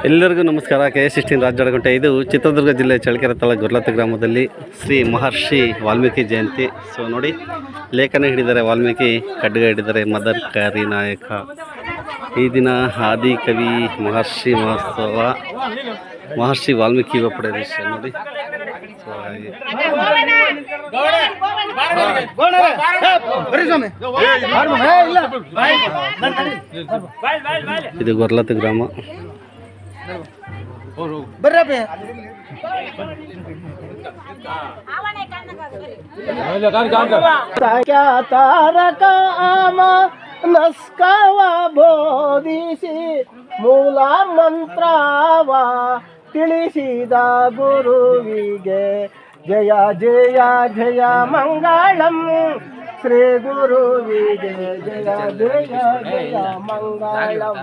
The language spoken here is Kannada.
ಎಲ್ಲರಿಗೂ ನಮಸ್ಕಾರ. KS16 ರಾಜಾಡಗುಂಟೆ. ಇದು ಚಿತ್ರದುರ್ಗ ಜಿಲ್ಲೆ ಚಳ್ಳಕೆರೆ ತಾಲೂಕು ಗೊರ್ಲತ್ತ ಗ್ರಾಮದಲ್ಲಿ ಶ್ರೀ ಮಹರ್ಷಿ ವಾಲ್ಮೀಕಿ ಜಯಂತಿ. ಸೊ ನೋಡಿ, ಲೇಖನ ಹಿಡಿದರೆ ವಾಲ್ಮೀಕಿ, ಖಡ್ಗ ಹಿಡಿದರೆ ಮದರ್ ಕಾರಿ ನಾಯಕ. ಈ ದಿನ ಆದಿ ಕವಿ ಮಹರ್ಷಿ ಮಹೋತ್ಸವ, ಮಹರ್ಷಿ ವಾಲ್ಮೀಕಿ ಯುವ ಪಡೆ ವಿಷಯ ನೋಡಿ. ಸೊ ಹಾಗೆ ಇದು ಗೊರ್ಲತ್ತ ಗ್ರಾಮ. ತಾರಕ ಆಮ ನಸ್ಕವ ಬೋಧಿಸಿ ಮೂಲ ಮಂತ್ರವ ತಿಳಿಸಿದ ಗುರುವಿಗೆ ಜಯ ಜಯ ಜಯ ಮಂಗಳಂ. ಶ್ರೀ ಗುರುವಿಗೆ ಜಯ ಜಯ ಜಯ ಮಂಗಳಂ.